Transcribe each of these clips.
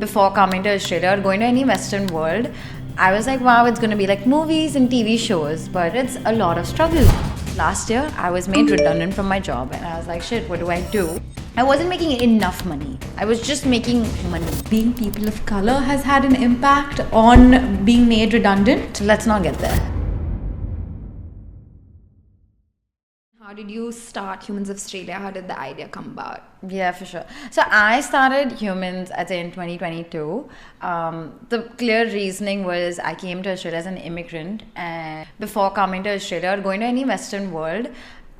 before coming to Australia or going to any Western world, I was like, wow, it's going to be like movies and TV shows, but it's a lot of struggle. Last year, I was made redundant from my job and I was like, shit, what do I do? I wasn't making enough money. I was just making money. Being people of color has had an impact on being made redundant. Let's not get there. How did you start Humans of Australia? How did the idea come about? Yeah, for sure. So I started Humans, I'd say in 2022. The clear reasoning was I came to Australia as an immigrant, and before coming to Australia or going to any Western world,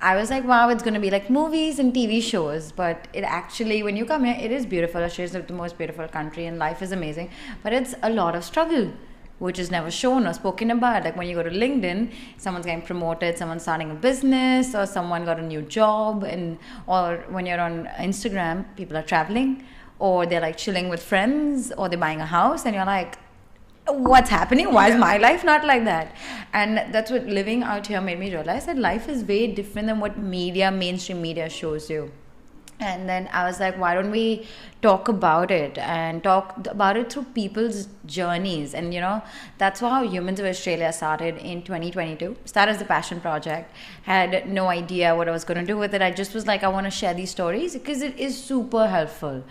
I was like, wow, it's going to be like movies and TV shows. But it actually, when you come here, it is beautiful. Australia is the most beautiful country and life is amazing. But it's a lot of struggle, which is never shown or spoken about. Like when you go to LinkedIn, someone's getting promoted, someone's starting a business, or someone got a new job. Or when you're on Instagram, people are traveling, or they're like chilling with friends, or they're buying a house, and you're like, what's happening? Why is my life not like that? And that's what living out here made me realize, that life is way different than what mainstream media shows you. And then I was like, why don't we talk about it and talk about it through people's journeys? And that's how Humans of Australia started in 2022. Started as a passion project. Had no idea what I was going to do with it. I just was like, I want to share these stories because it is super helpful.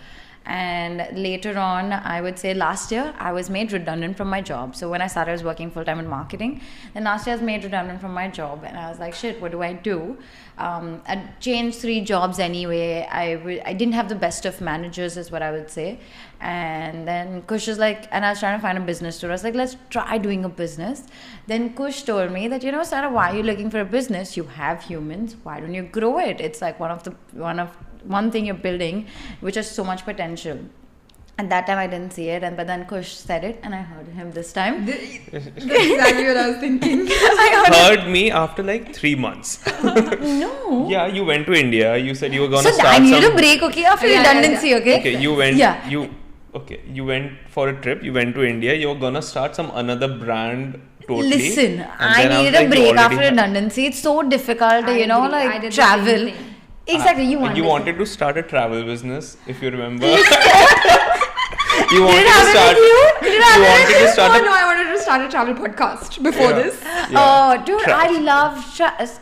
And later on, I would say last year, I was made redundant from my job. So when I started, I was working full-time in marketing. Then last year, I was made redundant from my job. And I was like, shit, what do I do? I changed 3 jobs anyway. I didn't have the best of managers, is what I would say. And then Kush was like, and I was trying to find a business tour. I was like, let's try doing a business. Then Kush told me that, Sarah, why are you looking for a business? You have humans. Why don't you grow it? It's like one thing you're building, which has so much potential. At that time, I didn't see it, but then Kush said it, and I heard him this time. That's exactly what I was thinking. I heard me after like 3 months. No. Yeah, you went to India. You said you were gonna so start. I needed a break, okay, after redundancy, okay. Okay, you went. Yeah. You went for a trip. You went to India. You were gonna start another brand. Totally. Listen, I needed a break after redundancy. It's so difficult, to travel. Exactly, you wanted to start a travel business, if you remember. I wanted to start a travel podcast before this. Yeah. Oh, dude, I love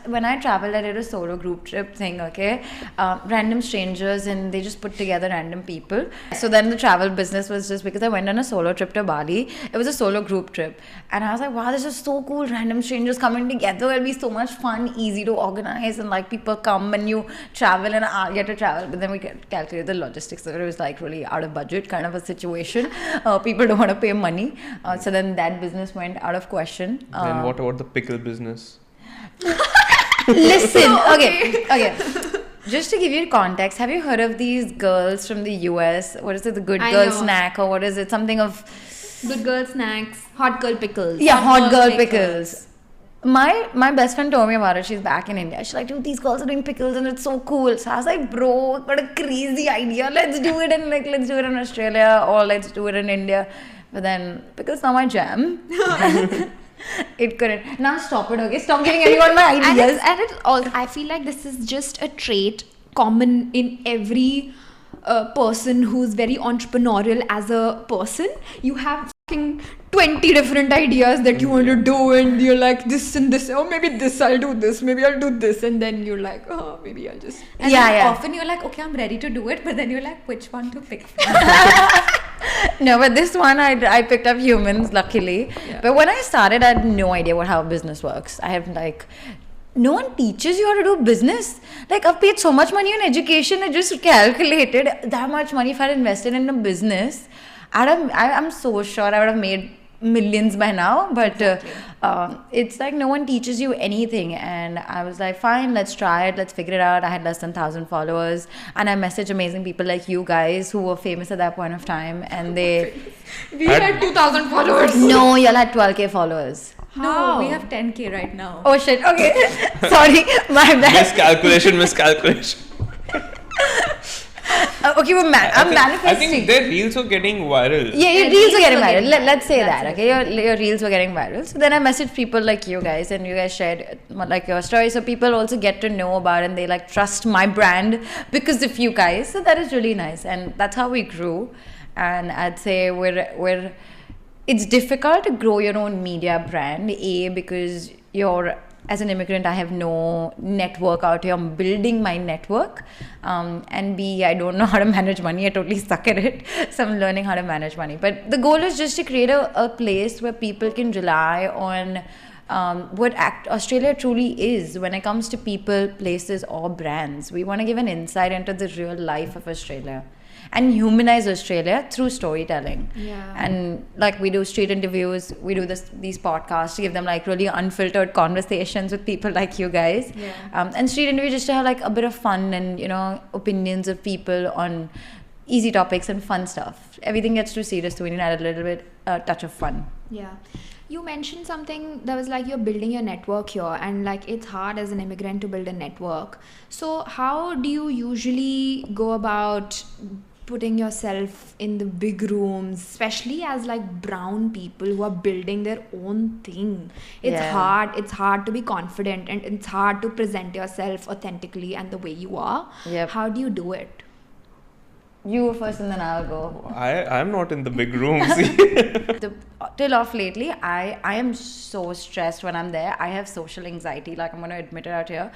when I traveled. I did a solo group trip thing. Okay, random strangers, and they just put together random people. So then the travel business was just because I went on a solo trip to Bali. It was a solo group trip, and I was like, wow, this is so cool. Random strangers coming together. It'll be so much fun, easy to organize, and like people come and you travel, and I get to travel. But then we calculate the logistics. So it was like really out of budget kind of a situation. People don't want to pay money, so then that business went out of question. Then what about the pickle business? Listen, okay. Just to give you context, have you heard of these girls from the US? What is it, the Good Girl snack, or what is it? Something of Good Girl snacks, Hot Girl pickles. Yeah, Hot Girl pickles. My best friend told me about it. She's back in India. She's like, dude, these girls are doing pickles and it's so cool. So I was like, bro, what a crazy idea. Let's do it in Australia, or let's do it in India. But then pickles not my jam. It couldn't. Now stop it, okay? Stop giving everyone my ideas. I feel like this is just a trait common in every person who's very entrepreneurial as a person. You have 20 different ideas that you want to do, and you're like this and this, or maybe this I'll do this, maybe I'll do this, and then you're like, oh, maybe I'll just. And often you're like, okay, I'm ready to do it, but then you're like, which one to pick? No, but this one I picked up Humans, luckily. Yeah. But when I started, I had no idea how business works. I have no one teaches you how to do business. Like, I've paid so much money on education. I just calculated that much money if I had invested in a business. I'm so sure I would have made millions by now, but it's like no one teaches you anything. And I was like, fine, let's try it, let's figure it out. I had less than 1,000 followers, and I messaged amazing people like you guys who were famous at that point of time, and we had 2,000 followers. No, y'all had 12k followers. No, we have 10k right now. Oh shit, okay. Sorry, my bad. Miscalculation. Okay, I'm manifesting. I think their reels were getting viral. Yeah, your reels were getting viral. Let's say that, okay? Your reels were getting viral. So then I messaged people like you guys, and you guys shared like your story. So people also get to know about it, and they like trust my brand because of you guys. So that is really nice, and that's how we grew. and I'd say we're it's difficult to grow your own media brand, because you're, as an immigrant, I have no network out here. I'm building my network, and B, I don't know how to manage money. I totally suck at it, so I'm learning how to manage money. But the goal is just to create a place where people can rely on Australia truly is when it comes to people, places, or brands. We want to give an insight into the real life of Australia and humanize Australia through storytelling. Yeah. And like we do street interviews, we do these podcasts to give them like really unfiltered conversations with people like you guys. Yeah. And street interviews just to have like a bit of fun and, opinions of people on easy topics and fun stuff. Everything gets too serious, so we need to add a little bit touch of fun. Yeah. You mentioned something that was like you're building your network here, and like it's hard as an immigrant to build a network. So how do you usually go about putting yourself in the big rooms, especially as like brown people who are building their own thing? It's hard to be confident, and it's hard to present yourself authentically and the way you are. Yep. How do you do it? You go first and then I'll go. I'm not in the big rooms. Till off lately, I am so stressed when I'm there. I have social anxiety, like I'm going to admit it out here.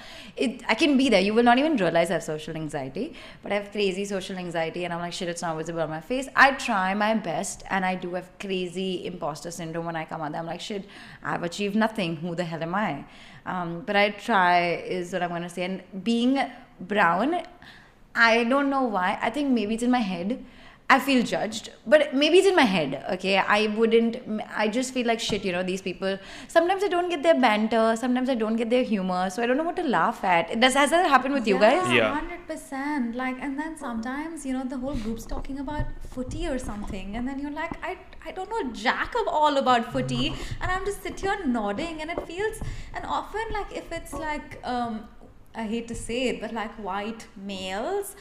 I can be there. You will not even realize I have social anxiety, but I have crazy social anxiety, and I'm like, shit, it's not visible on my face. I try my best, and I do have crazy imposter syndrome when I come out there. I'm like, shit, I've achieved nothing. Who the hell am I? But I try is what I'm going to say. And being brown, I don't know why. I think maybe it's in my head. I feel judged, but maybe it's in my head. Okay, I just feel like shit, these people. Sometimes I don't get their banter. Sometimes I don't get their humor. So I don't know what to laugh at. Has that happened with you guys? Yeah. 100%. Like, and then sometimes, the whole group's talking about footy or something. And then you're like, I don't know jack of all about footy. And I'm just sit here nodding, and it feels, and often like if it's like, I hate to say it, but like white males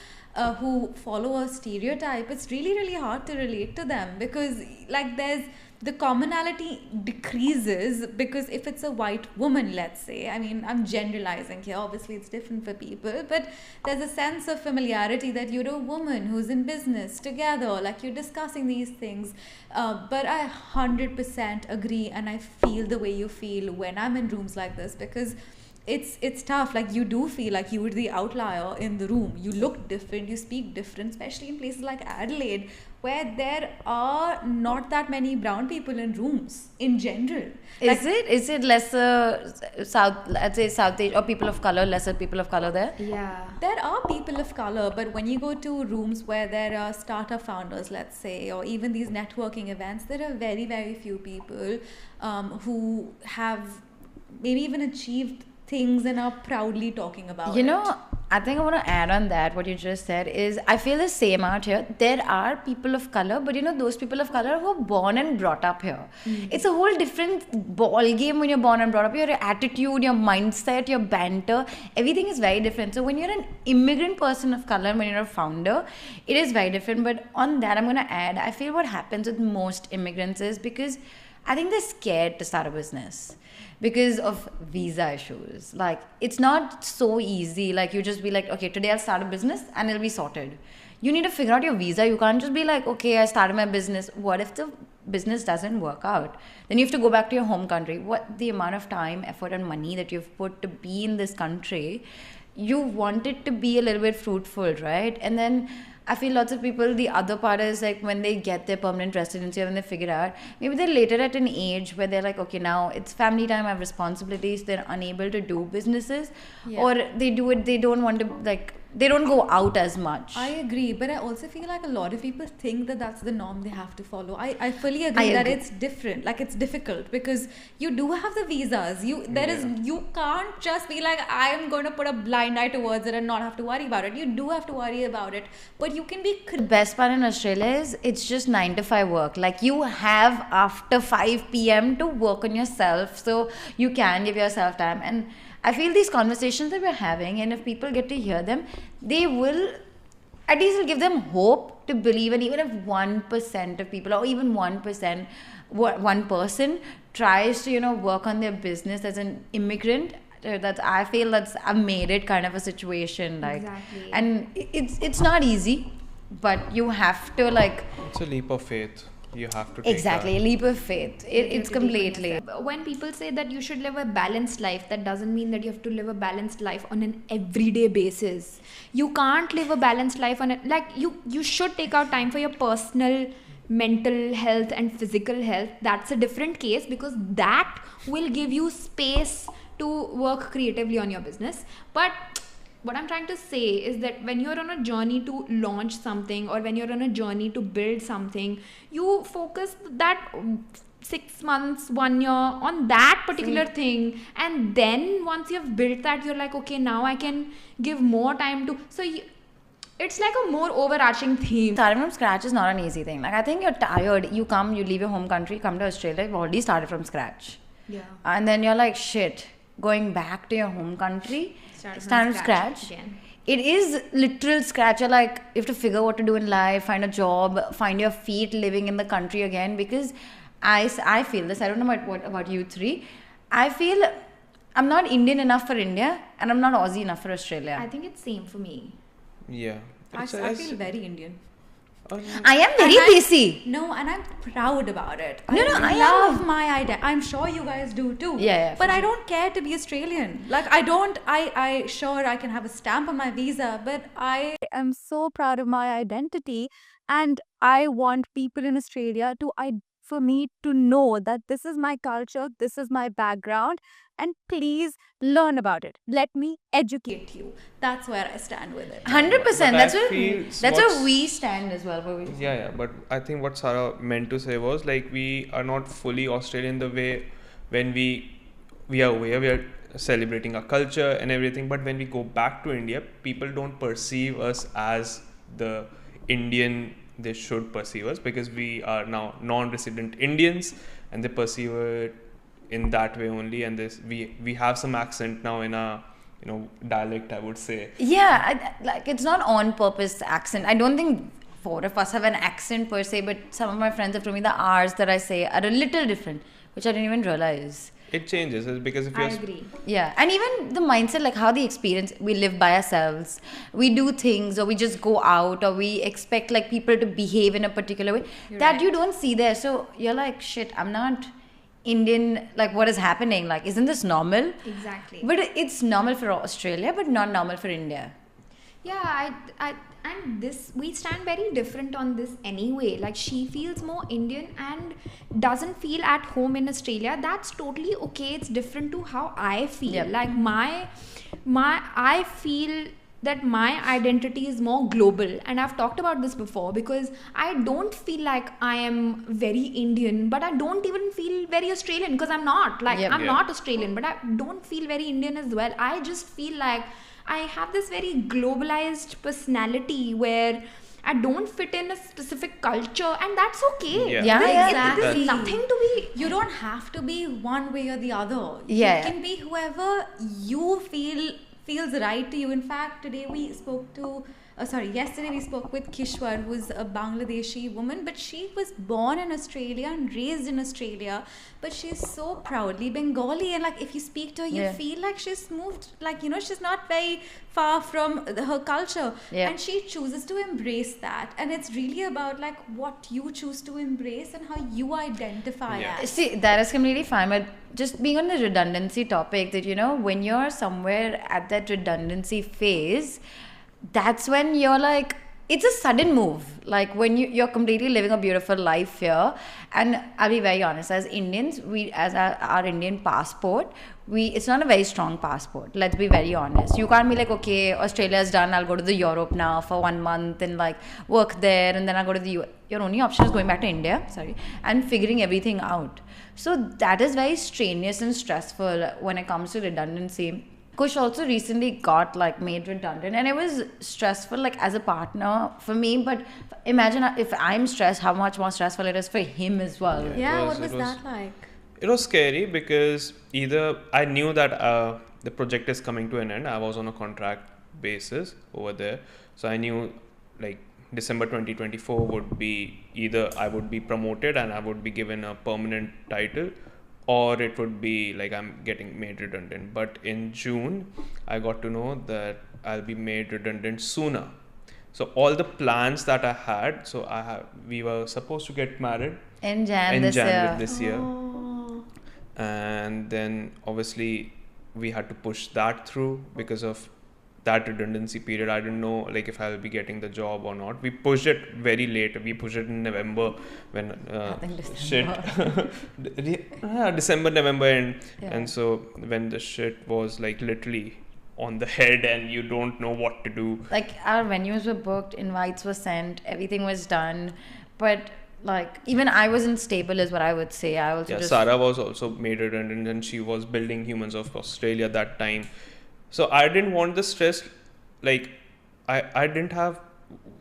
who follow a stereotype, it's really, really hard to relate to them, because like the commonality decreases, because if it's a white woman, let's say, I mean, I'm generalizing here, obviously it's different for people, but there's a sense of familiarity that you're a woman who's in business together, like you're discussing these things. But I 100% agree, and I feel the way you feel when I'm in rooms like this, because it's tough. Like, you do feel like you were the outlier in the room. You look different, you speak different, especially in places like Adelaide, where there are not that many brown people in rooms in general. Is it lesser South, let's say South Asia, or people of color, lesser people of color there? Yeah. There are people of color, but when you go to rooms where there are startup founders, let's say, or even these networking events, there are very, very few people who have maybe even achieved things and are proudly talking about it. I think I want to add on that. What you just said is, I feel the same out here. There are people of color, but those people of color who are born and brought up here. It's a whole different ball game when you're born and brought up. Your attitude, your mindset, your banter, everything is very different. So when you're an immigrant person of color, when you're a founder, it is very different. But on that, I'm going to add, I feel what happens with most immigrants is because I think they're scared to start a business because of visa issues. Like, it's not so easy. Like, you just be like, okay, today I'll start a business and it'll be sorted. You need to figure out your visa. You can't just be like, okay, I started my business. What if the business doesn't work out? Then you have to go back to your home country. What the amount of time, effort, and money that you've put to be in this country, you want it to be a little bit fruitful, right? And then I feel lots of people, the other part is like when they get their permanent residency or when they figure it out, maybe they're later at an age where they're like, okay, now it's family time, I have responsibilities, they're unable to do businesses, or they do it, they don't want to, like, they don't go out as much. I agree, but I also feel like a lot of people think that that's the norm they have to follow. I fully agree that it's different. Like, it's difficult because you do have the visas. You can't just be like, I'm going to put a blind eye towards it and not have to worry about it. You do have to worry about it, but you can be. The best part in Australia is it's just 9 to 5 work. Like, you have after 5 p.m. to work on yourself, so you can give yourself time. And I feel these conversations that we're having, and if people get to hear them, they will, at least it'll give them hope to believe. And even if 1% of people, or even 1%, one person tries to, work on their business as an immigrant, I feel that's a made it kind of a situation. Like, exactly. And it's not easy. but you have to like It's a leap of faith. You have to take exactly that. leap of faith. It's completely. When people say that you should live a balanced life, that doesn't mean that you have to live a balanced life on an everyday basis. You can't live a balanced life on it. Like you should take out time for your personal mental health and physical health. That's a different case, because that will give you space to work creatively on your business. But what I'm trying to say is that when you're on a journey to launch something, or when you're on a journey to build something, you focus that 6 months, 1 year on that particular thing, and then once you've built that, you're like, okay, now I can give more time to. So it's like a more overarching theme. Starting from scratch is not an easy thing. Like, I think you're tired. You leave your home country, come to Australia, you've already started from scratch. Yeah. And then you're like, shit, going back to your home country, start from scratch. Again. It is literal scratch. You're like, you have to figure what to do in life, find a job, find your feet living in the country again. Because I feel this, I don't know what about you three. I feel I'm not Indian enough for India, and I'm not Aussie enough for Australia. I think it's same for me. Yeah. I feel very Indian. I am very desi. No, and I'm proud about it. No, I love am. my identity. I'm sure you guys do too. Yeah, but for I sure. don't care to be Australian. Like, I sure I can have a stamp on my visa, but I am so proud of my identity, and I want people in Australia for me to know that this is my culture, this is my background, and please learn about it. Let me educate you. That's where I stand with it. 100%. But That's I what feel that's what's- where we stand as well. Where we Yeah, but I think what Sarah meant to say was like we are not fully Australian the way when we are aware, we are celebrating our culture and everything, but when we go back to India, people don't perceive us as the Indian they should perceive us, because we are now non-resident Indians and they perceive it in that way only, and this we have some accent now in a dialect, I would say. Yeah, like it's not on purpose accent. I don't think four of us have an accent per se, but some of my friends have told me the R's that I say are a little different, which I didn't even realize. It changes because if I you're agree. Yeah, and even the mindset, like how the experience, we live by ourselves, we do things, or we just go out, or we expect like people to behave in a particular way that you don't see there. So you're like, shit, I'm not Indian. Like, what is happening? Like, isn't this normal? Exactly. But it's normal for Australia, but not normal for India. Yeah, and this, we stand very different on this anyway. Like, she feels more Indian and doesn't feel at home in Australia. That's totally okay. It's different to how I feel. Yep. Like I feel that my identity is more global, and I've talked about this before, because I don't feel like I am very Indian, but I don't even feel very Australian, because I'm not. Like, Yep. I'm not Australian, but I don't feel very Indian as well. I just feel like I have this very globalized personality where I don't fit in a specific culture, and that's okay. Yeah. There's Exactly. nothing to be. You don't have to be one way or the other. Yeah. You can be whoever you feels right to you. In fact, yesterday we spoke with Kishwar, who's a Bangladeshi woman, but she was born in Australia and raised in Australia, but she's so proudly Bengali, and like if you speak to her, you Yeah. feel like she's moved, like, she's not very far from her culture, Yeah. and she chooses to embrace that, and it's really about like what you choose to embrace and how you identify Yeah. as. See, that is completely fine, but just being on the redundancy topic, that when you're somewhere at that redundancy phase, that's when you're like, it's a sudden move. Like when you're completely living a beautiful life here, and I'll be very honest, as Indians, we as our Indian passport, it's not a very strong passport. Let's be very honest. You can't be like, okay, Australia's done, I'll go to the Europe now for 1 month and like work there, and then I'll go to the US. Your only option is going back to India, and figuring everything out. So that is very strenuous and stressful when it comes to redundancy. Kush also recently got like made redundant, and it was stressful like as a partner for me, but imagine if I'm stressed, how much more stressful it is for him as well. Yeah, It what was- was it was- that like? It was scary because either I knew that the project is coming to an end. I was on a contract basis over there, so I knew like December 2024 would be either I would be promoted and I would be given a permanent title, or it would be like I'm getting made redundant. But in June, I got to know that I'll be made redundant sooner. So all the plans that I had, we were supposed to get married In Jan in this year. January this year, Oh. and then obviously we had to push that through because of that redundancy period. I didn't know like if I'll be getting the job or not. We pushed it very late. We pushed it in November when I think shit December. December, November end. Yeah. And so when the shit was like literally on the head and you don't know what to do. Like our venues were booked, invites were sent, everything was done, but like even I wasn't stable is what I would say. I also Yeah, just Sarah was also made redundant and she was building Humans of Australia that time. So I didn't want the stress. Like I didn't have,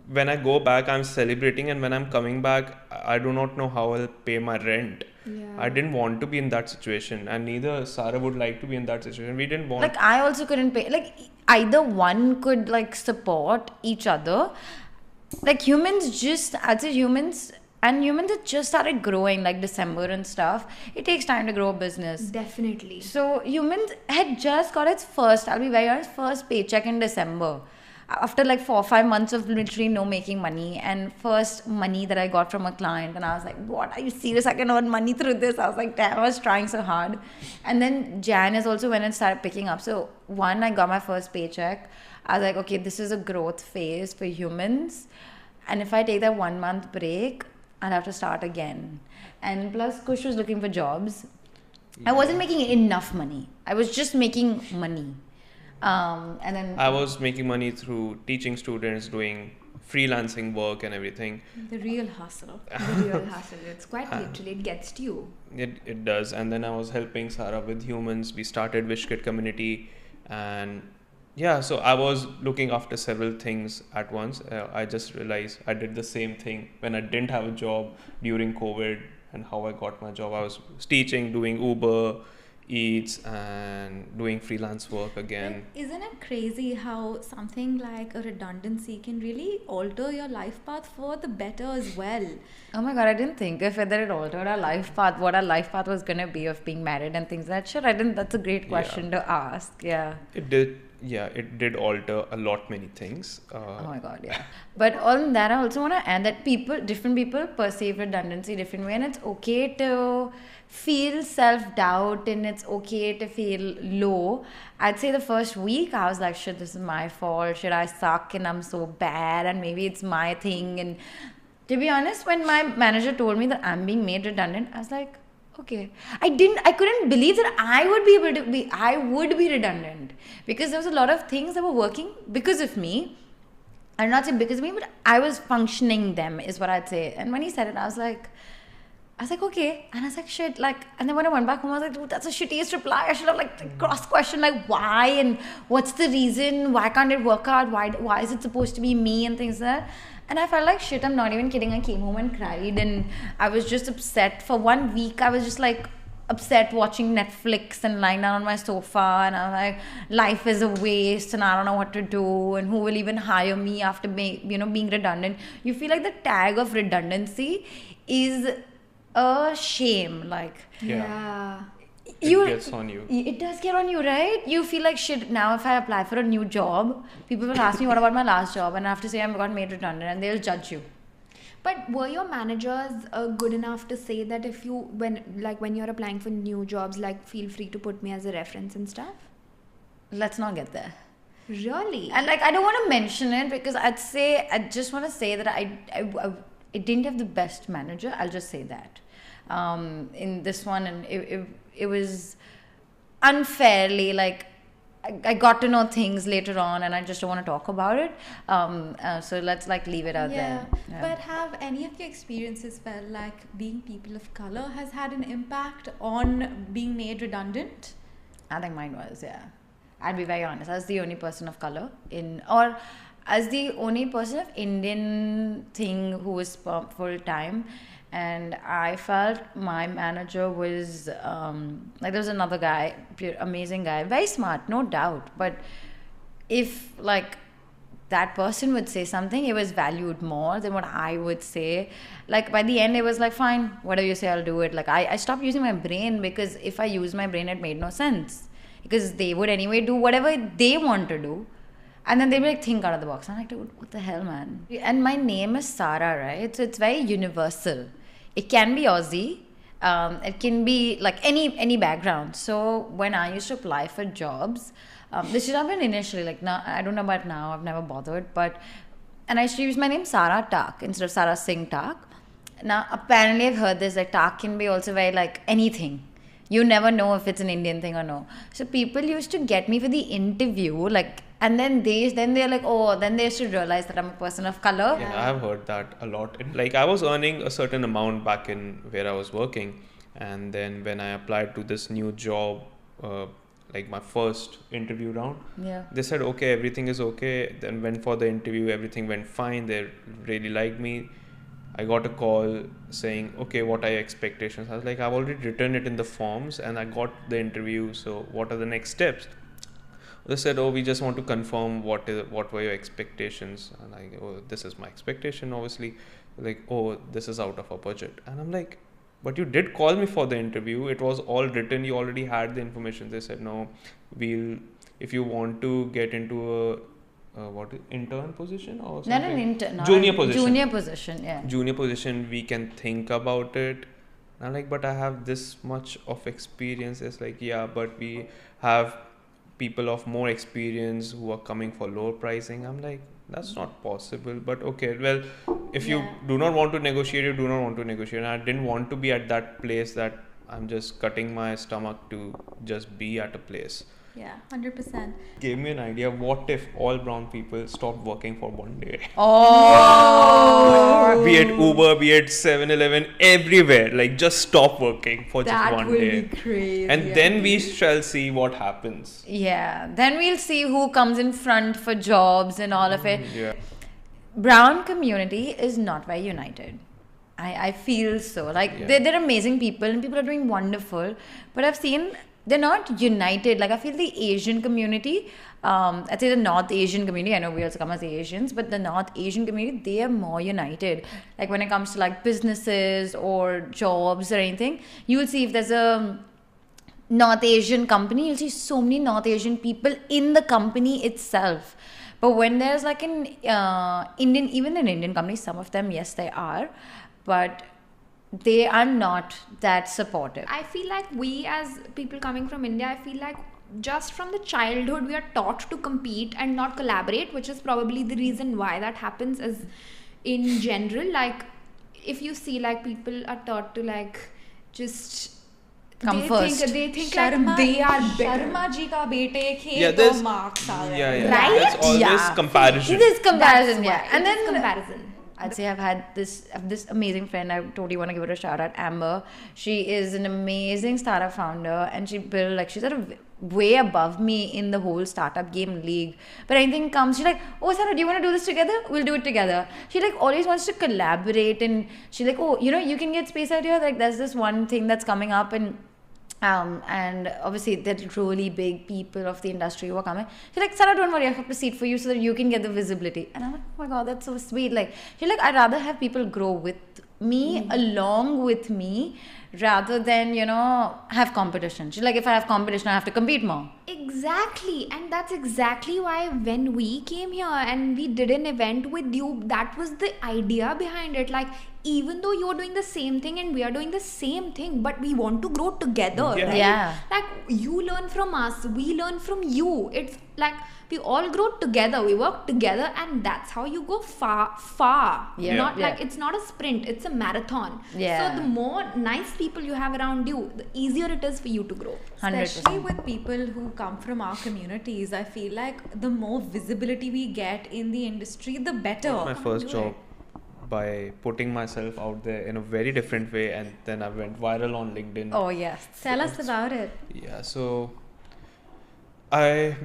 when I go back I'm celebrating, and when I'm coming back I do not know how I'll pay my rent. Yeah. I didn't want to be in that situation, and neither Sarah would like to be in that situation. We didn't want like I also couldn't pay, like either one could like support each other. Like I'd say humans had just started growing like December and stuff. It takes time to grow a business. Definitely. So Humans had just got its first, I'll be very honest, first paycheck in December. After like 4 or 5 months of literally no making money, and first money that I got from a client, and I was like, what, are you serious? I can earn money through this? I was like, damn, I was trying so hard. And then Jan is also when it started picking up. So I got my first paycheck. I was like, okay, this is a growth phase for Humans. And if I take that 1 month break, I'll have to start again. And plus Kush was looking for jobs. I wasn't making enough money. I was just making money. And then I was making money through teaching students, doing freelancing work and everything. The real hustle. The real hustle. It's quite literally, it gets to you. It does. And then I was helping Sarah with Humans. We started Wishkit community, and yeah, so I was looking after several things at once. I just realized I did the same thing when I didn't have a job during COVID, and how I got my job. I was teaching, doing Uber Eats, and doing freelance work again. Like, isn't it crazy how something like a redundancy can really alter your life path for the better as well? oh my god, I didn't think of it that it altered our life path, what our life path was gonna be of being married and things like that. Shit, I didn't. That's a great question to ask. Yeah. It did. Yeah, it did alter a lot many things. Oh my god, yeah. But on that, I also want to add that different people perceive redundancy different way, and it's okay to feel self-doubt, and it's okay to feel low. I'd say the first week I was like, shit, this is my fault, shit, I suck and I'm so bad, and maybe it's my thing. And to be honest, when my manager told me that I'm being made redundant, I was like, okay. I couldn't believe that I would be redundant, because there was a lot of things that were working because of me. I'm not saying because of me, but I was functioning them is what I'd say. And when he said it, I was like, okay. And I was like, shit, like, and then when I went back home, I was like, dude, that's the shittiest reply. I should have like cross-questioned like why and what's the reason, why can't it work out, why is it supposed to be me and things like that. And I felt like shit, I'm not even kidding. I came home and cried, and I was just upset. For 1 week, I was just like upset watching Netflix and lying down on my sofa, and I was like, life is a waste and I don't know what to do, and who will even hire me after being redundant. You feel like the tag of redundancy is a shame. Like, Yeah. It gets on you. It does get on you, right? You feel like shit. Now if I apply for a new job, people will ask me what about my last job, and I have to say I got made redundant, and they'll judge you. But were your managers good enough to say that if you, when you're applying for new jobs, like feel free to put me as a reference and stuff? Let's not get there. Really? And like, I don't want to mention it because I just want to say that I didn't have the best manager. I'll just say that. In this one, and it was unfairly, like, I got to know things later on, and I just don't want to talk about it. So let's like leave it out there. Yeah. But have any of your experiences felt like being people of color has had an impact on being made redundant? I think mine was, yeah. I'd be very honest. I was the only person of color or as the only person of Indian thing who was full time. And I felt my manager was like, there was another guy, amazing guy, very smart, no doubt. But if like that person would say something, it was valued more than what I would say. Like by the end, it was like, fine, whatever you say, I'll do it. Like I stopped using my brain, because if I used my brain, it made no sense. Because they would anyway do whatever they want to do. And then they'll be like, think out of the box. I'm like, dude, what the hell, man? And my name is Sarah, right? So it's very universal. It can be Aussie. It can be like any background. So when I used to apply for jobs, this should have been initially, like, now I don't know about now, I've never bothered, and I used to use my name Sarah Tak instead of Sarah Singh Tak. Now apparently I've heard this, like Tak can be also very like anything. You never know if it's an Indian thing or no. So people used to get me for the interview, like, and then they're like, oh, then they used to realize that I'm a person of color. Yeah, I've heard that a lot. Like, I was earning a certain amount back in where I was working, and then when I applied to this new job, like my first interview round, they said, okay, everything is okay. Then went for the interview, everything went fine. They really liked me. I got a call saying, okay, what are your expectations? I was like, I've already written it in the forms and I got the interview. So what are the next steps? They said, oh, we just want to confirm what were your expectations. And I go, oh, this is my expectation, obviously. Like, oh, this is out of our budget. And I'm like, but you did call me for the interview. It was all written. You already had the information. They said, no, if you want to get into intern position or something? Not an intern. Junior position. Junior position, yeah. Junior position, we can think about it. And I'm like, but I have this much of experience. It's like, yeah, but we have people of more experience who are coming for lower pricing. I'm like, that's not possible. But okay, well, if you do not want to negotiate, you do not want to negotiate. And I didn't want to be at that place that I'm just cutting my stomach to just be at a place. Yeah, 100%. Gave me an idea. What if all brown people stopped working for one day? Oh! Be it Uber, be it 7-Eleven, everywhere. Like, just stop working for just one day. That will be crazy. And then we shall see what happens. Yeah, then we'll see who comes in front for jobs and all of it. Yeah. Brown community is not very united. I feel so. Like, they're amazing people and people are doing wonderful. But I've seen they're not united. Like, I feel the Asian community, I'd say the North Asian community, I know we also come as Asians, but the North Asian community, they are more united. Like, when it comes to like businesses or jobs or anything, you will see if there's a North Asian company, you'll see so many North Asian people in the company itself. But when there's like an even an Indian company, some of them, yes, they are, but they are not that supportive. I feel like we as people coming from India, I feel like just from the childhood we are taught to compete and not collaborate, which is probably the reason why that happens is in general. Like, if you see, like, people are taught to like just come first. They think like they are better. Sharma ji ka bete Yeah, khe there's- to marks are Right? There's always comparison. It is comparison, That's yeah. why. And It is then comparison. I'd say I've had this amazing friend. I totally want to give her a shout out, Amber. She is an amazing startup founder, and she's at a way above me in the whole startup game league. But anything comes, she's like, oh Sarah, do you want to do this together? We'll do it together. She like always wants to collaborate, and she's like, oh, you can get space out here. Like, there's this one thing that's coming up, and obviously they're really big people of the industry who are coming. She's like, Sarah, don't worry, I have a seat for you so that you can get the visibility. And I'm like, oh my god, that's so sweet. Like, she's like, I'd rather have people grow with me, along with me, rather than have competition. She's like, if I have competition, I have to compete more. Exactly, and that's exactly why when we came here and we did an event with you, that was the idea behind it. Like, even though you're doing the same thing and we are doing the same thing, but we want to grow together, right? Yeah. Like, you learn from us, we learn from you. It's like we all grow together, we work together, and that's how you go far. Yeah. Not Yeah. like, it's not a sprint, it's a marathon. Yeah. So the more nice people you have around you, the easier it is for you to grow. 100%. Especially with people who come from our communities, I feel like the more visibility we get in the industry, the better. My first job by putting myself out there in a very different way, and then I went viral on LinkedIn. Oh yes. Tell us about it. Yeah, so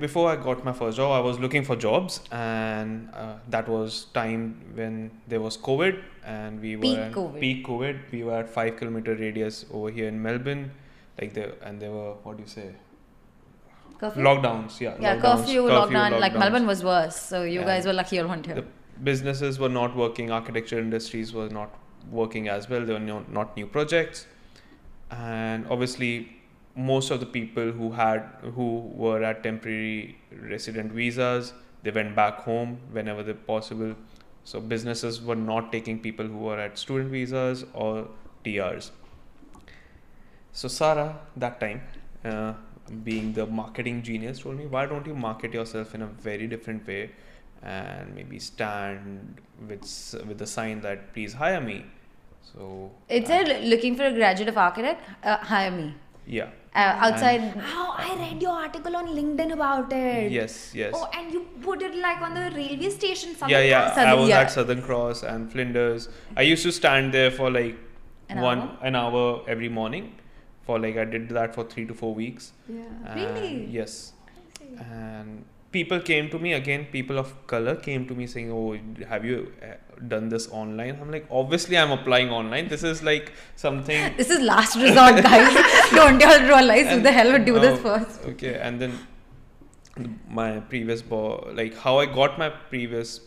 before I got my first job, I was looking for jobs, and that was time when there was COVID, and we were peak COVID. We were at 5 kilometer radius over here in Melbourne, there were, what do you say? Curfew? Lockdowns, yeah. Yeah, curfew, lockdown. Like, Melbourne was worse, so you guys were lucky you weren't here. The businesses were not working, architecture industries were not working as well. There were not new projects, and obviously most of the people who were at temporary resident visas They went back home whenever they possible. So businesses were not taking people who were at student visas or TRs. So Sarah, that time, being the marketing genius, told me, why don't you market yourself in a very different way and maybe stand with the sign that please hire me. So It said looking for a graduate of architect, hire me. yeah. Outside. Oh, I read your article on LinkedIn about it. Yes. Oh, and you put it like on the railway station. Yeah. I was yeah. at Southern Cross and Flinders. I used to stand there for like an hour every morning. For like I did that for 3 to 4 weeks. Yeah. Really? Yes. And people came to me again. People of color came to me saying, "Oh, have you done this online?" I'm like, obviously, I'm applying online. This is like something. This is last resort, guys. Don't you all realize who the hell would do this first? Okay, and then my previous like how I got my previous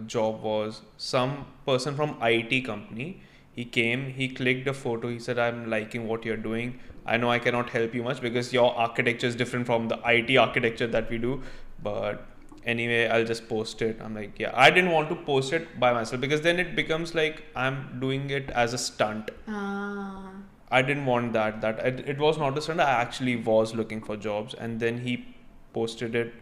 job was some person from IT company. He came, he clicked a photo, he said, I'm liking what you're doing. I know I cannot help you much because your architecture is different from the IT architecture that we do. But anyway, I'll just post it. I'm like, yeah, I didn't want to post it by myself because then it becomes like I'm doing it as a stunt. I didn't want that. It was not a stunt. I actually was looking for jobs. And then he posted it.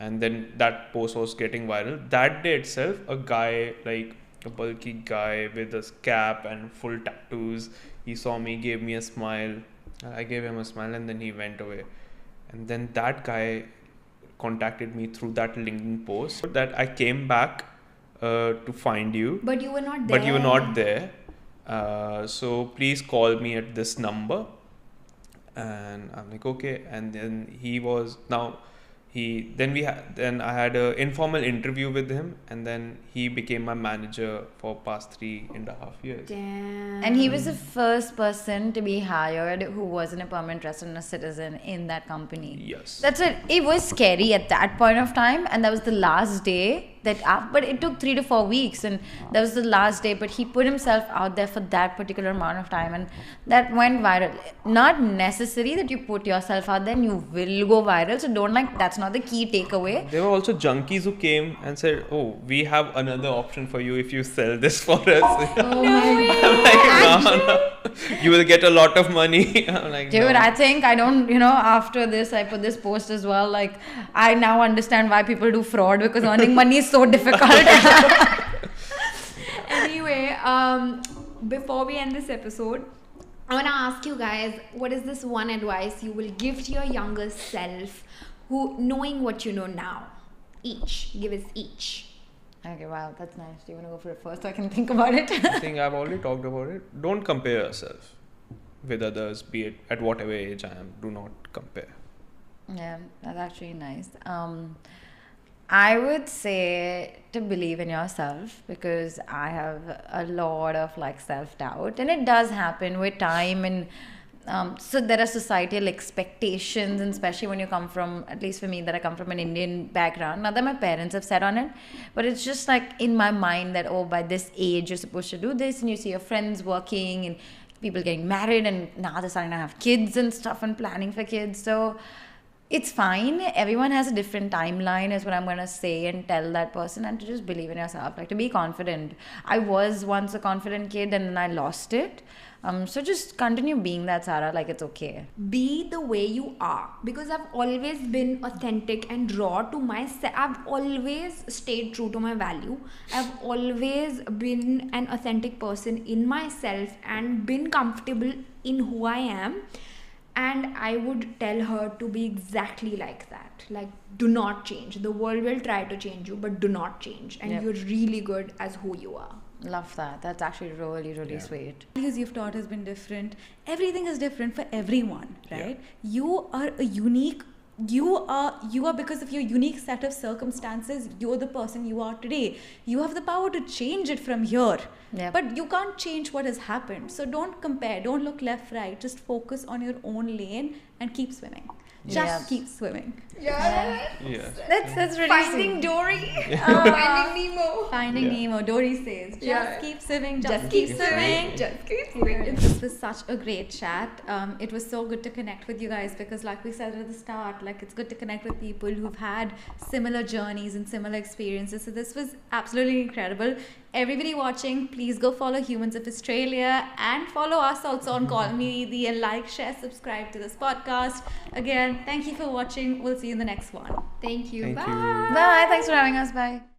And then that post was getting viral. That day itself, a guy, like a bulky guy with a cap and full tattoos, he saw me, gave me a smile. I gave him a smile and then he went away. And then that guy contacted me through that LinkedIn post that I came back to find you. But you were not there. But you were not there. So please call me at this number. And I'm like, okay. And then he was then I had an informal interview with him, and then he became my manager for past 3.5 years. Damn. And he was the first person to be hired who wasn't a permanent resident or citizen in that company. Yes. That's it. It was scary at that point of time, and that was the last day. But it took 3 to 4 weeks, and that was the last day. But he put himself out there for that particular amount of time, and that went viral. Not necessary that you put yourself out there and you will go viral. So that's not the key takeaway. There were also junkies who came and said, "Oh, we have another option for you if you sell this for us." Oh my I'm like, no. You will get a lot of money. I'm like, dude, no. I think after this, I put this post as well. Like, I now understand why people do fraud because earning money is so difficult. Anyway, before we end this episode, I want to ask you guys, what is this one advice you will give to your younger self who, knowing what you know now? Give us each. Okay, wow, that's nice. Do you want to go for it first so I can think about it? I think I've already talked about it. Don't compare yourself with others, be it at whatever age I am. Do not compare. Yeah, that's actually nice. I would say to believe in yourself because I have a lot of self-doubt, and it does happen with time, and so there are societal expectations, and especially when you come from, at least for me, that I come from an Indian background. Not that my parents have said on it, but it's just in my mind that, oh, by this age you're supposed to do this, and you see your friends working and people getting married, and now they're starting to have kids and stuff and planning for kids. So it's fine. Everyone has a different timeline is what I'm going to say and tell that person, and to just believe in yourself, to be confident. I was once a confident kid and then I lost it. So just continue being that, Sarah. It's okay. Be the way you are, because I've always been authentic and raw to myself. I've always stayed true to my value. I've always been an authentic person in myself and been comfortable in who I am. And I would tell her to be exactly like that. Do not change. The world will try to change you, but do not change. And you're really good as who you are. Love that. That's actually really, really sweet. Values you've taught has been different. Everything is different for everyone, right? Yeah. You are a unique. You are because of your unique set of circumstances. You're the person you are today. You have the power to change it from here. Yep. But you can't change what has happened. So don't compare. Don't look left, right. Just focus on your own lane and keep swimming. Just keep swimming. Yeah. That's really Finding sweet. Dory. Finding Nemo. Finding Yeah. Nemo. Dory says, just Yeah. keep swimming. Just keep keep swimming. swimming. Just keep swimming. This was such a great chat. It was so good to connect with you guys because, like we said at the start, like it's good to connect with people who've had similar journeys and similar experiences. So this was absolutely incredible. Everybody watching, please go follow Humans of Australia and follow us also on Call Me the and like, share, subscribe to this podcast. Again, thank you for watching. We'll see you in the next one. Thank you. Thank Bye. you. Bye. Thanks for having us. Bye.